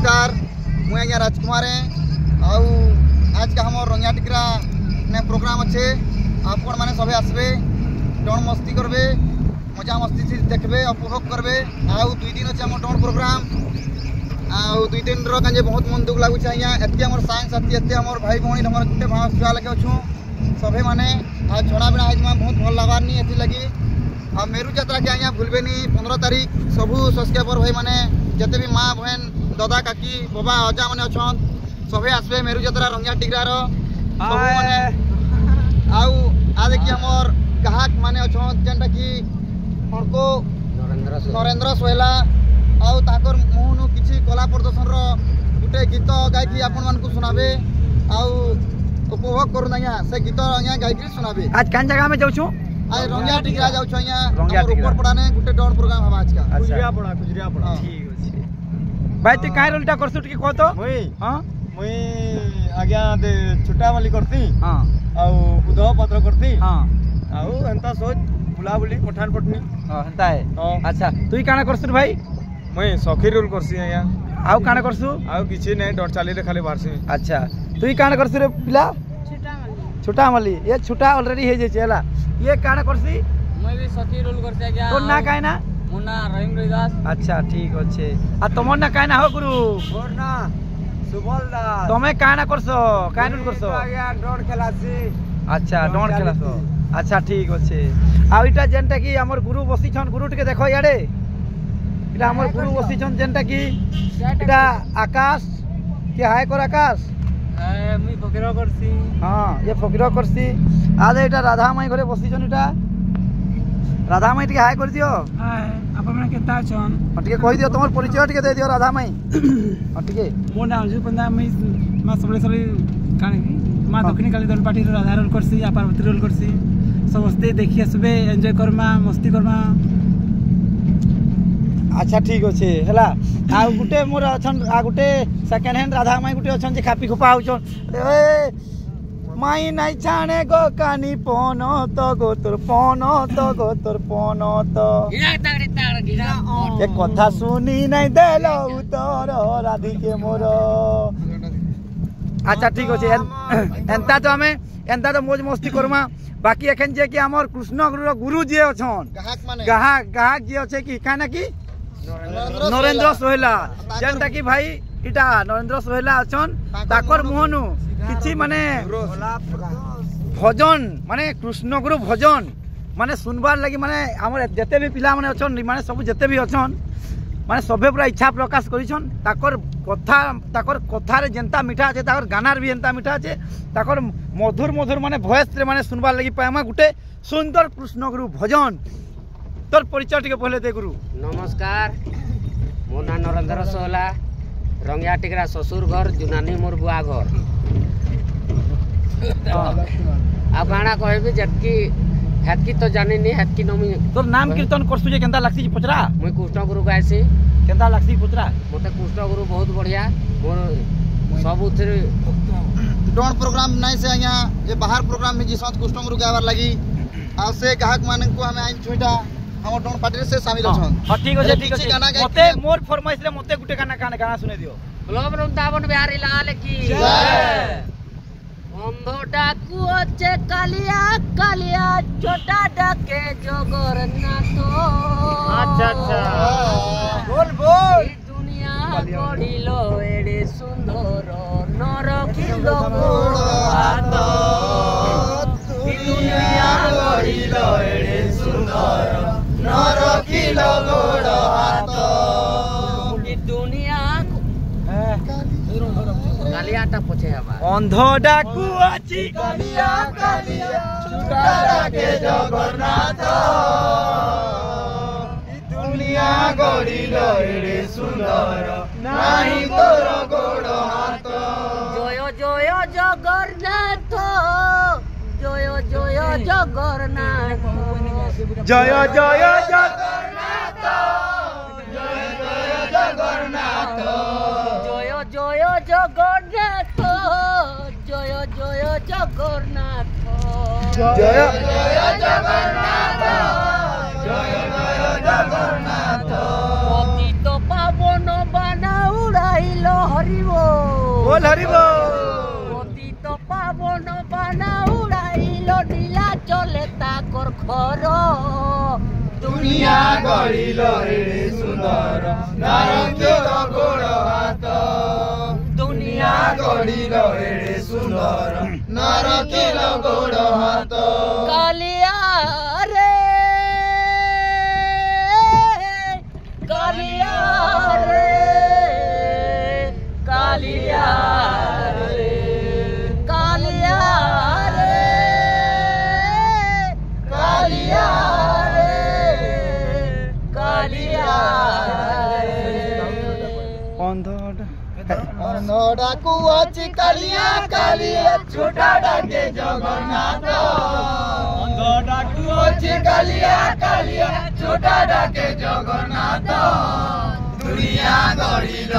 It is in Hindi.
नमस्कार मुझे आज्ञा राजकुमार आउ आज का हम रंगिया टिकरा ने प्रोग्राम अच्छे आपण मैंने सभी आसबे डन मस्ती करबे मजा मस्ती देखबे उपभोग करबे आउ 2 दिन अच्छे हम डन प्रोग्राम आउ 2 दिन रे बहुत मन दुख लगुच आज्ञा एते हमर सांग साथी एते हमर भाई भौणी हमर गुटे भाव छुआ लगे अछु सभे माने आज छड़ा बिना आज बहुत भल लागबार नी एथि लगी आ मेरू यात्रा के आज्ञा भूलबेनी 15 तारीख सबू सब्सक्राइबर भाई माने जते भी माँ बहन दादा काकी बाबा अजा माने अछन सभे आसबे मेरू यात्रा रंगिया टिकरा रो सबू माने आउ आ देखि हमर ग्राहक माने अछन जेंटा कि हमको नरेंद्र सोहेला आउ ताकर मुहनु किछि कला प्रदर्शन रो गुटे गीत गायकी आपन मान को सुनाबे आउ उपभोग करू नया से गीत अया गायकी सुनाबे। आज कान जगह में जाउ छु आज रंगिया टिकरा जाउ छु अया ऊपर पड़ा ने गुटे डन प्रोग्राम हम आज का गुजरिया पड़ा ठीक अछि भाई ते काहे रोलटा करसु टिके को तो मुई हां मुई आज्ञा दे छुटा वाली करती हां आउ उदह पत्र करती हां आउ एंता सोच बुला बुली पठान पटनी हां एंता है अच्छा तुई काना करसु भाई मुई सखी रोल करसी आया आउ काना करसु आउ किछि नै डर चाली रे खाली बारसी अच्छा तुई काना करसु रे पिला छोटा मली ये छोटा ऑलरेडी हे जे चला ये काना करसी मैं भी सखी रोल करते क्या तो ना काहे ना मुन्ना रहीम रविदास अच्छा ठीक अच्छे आ तमर ना काहे ना हो गुरु मोर ना सुबल दास तमे काना करसो काहे रोल करसो आज्ञा डोर खेलासी अच्छा डोर खेलासो अच्छा ठीक अच्छे आ इटा जेनटा की हमर गुरु बसी छन गुरु टिके देखो याडे इटा हमर गुरु बसी छन जेनटा की इटा आकाश के हाय कर आकाश मुई फकीर करसी हां ये फकीर करसी आज एटा राधा माई घरे बसी छन इटा राधा माई टिके हाय कर दियो हाय आप हमरा केता छन टिके कहि दियो तमर परिचय टिके दे दियो राधा माई टिके मोर नाम जे पंदा मई मा सबले कानी मा दक्षिणी काली दल पार्टी राधा रोल करसी या पार्वती रोल करसी समस्ते देखि आसबे एन्जॉय करमा मस्ती करमा अच्छा ठीक अच्छे है आ गुटे मोर अछन आ गुटे सेकेंड हैंड राधा माई गुटे अछन जे खापी खुपा होछन ए माई नाइ छाणे गो कानी पन तो गोतर पन तो ए कथा सुनी नाइ देलो उतर राधिके मोर अच्छा ठीक अच्छे एंता तो हमें एंता तो मौज मस्ती करमा बाकी एखन जे कि हमर कृष्ण गुरु जे अछन गाहक जे अच्छे कि काना की नरेंद्र सोहेला जेनटा कि भाई इटा नरेंद्र सोहेला अछन ताकर मुहनु किछि माने भजन माने कृष्ण गुरु भजन माने सुनबार लगी माने हमर जते भी पिला माने अछन माने सब जते भी अछन माने सबे पूरा इच्छा प्रकाश करिछन ताकर कथा रे जेंता मीठा আছে ताकर गानार भी एंता मीठा আছে ताकर मधुर माने वॉइस रे माने सुनबार लगी पामा गुटे सुंदर कृष्ण गुरु भजन तोर परिचय टिके पहले दे गुरु नमस्कार मोर नाम नरेंद्र सोहला रंगिया टिकरा ससुर घर जुनानी मोर बुआ घर आ गाना कहबे जटकी हेतकी तो जानि नी हेतकी नमी तोर नाम कीर्तन करसु जे केंदा लागसी पुचरा मुई कृष्ण गुरु गायसी केंदा लागसी पुचरा मोते कृष्ण गुरु बहुत बढ़िया मोर सब उथरे डोन प्रोग्राम नै से यहां ये बाहर प्रोग्राम में जी साथ कृष्ण गुरु गायबार लगी आ से ग्राहक मानन को हमें आइन छुटा हम डोन पार्टी से शामिल छन हां ठीक अछि मते मोर फरमाइश रे मते गुटे गाना सुने दियो बोलो वृंदावन बिहारी लाल की जय अंधो डाकू अच्छे कालिया कालिया छोटा डाके जगन्नाथ अच्छा बोल दुनिया गढ़िलो एडे सुंदर नरकिलो गोड़ हाथ दुनिया गढ़िलो एडे सुंदर नरकिलो गोड़ हाथ दुनिया कालियाटा पछे हवा अंध डाकू अछि कालिया कालिया छुटा डाके जगन्नाथ ई दुनिया गढ़िलो एडे सुंदर नाही तोर गोड़ हाथ जय जय जगन्नाथ जय जय जगन्नाथ जय जय जगन्नाथ जय जय जगन्नाथ जय जय जगन्नाथ जय जय जगन्नाथ जय जय जगन्नाथ जय जय जगन्नाथ पतित पावन बाना उड़ाइलो बोल हरि बोल। পতিত পাবন বানা উড়াইল নীলা চলে তাকর খর दुनिया गढ़िल एड़े सुंदर नारंगीर गोड़ हाथ दुनिया गढ़िल एड़े सुंदर नारंगीर गोड़ हाथ कालिया रे कालिया रे कालिया रे कालिया रे कालिया डाकू अच्छी कालिया कालिया छोटा डाके जगन्नाथ डाकू अच्छी कालिया कालिया छोटा डाके जगन्नाथ दुनिया गढ़िल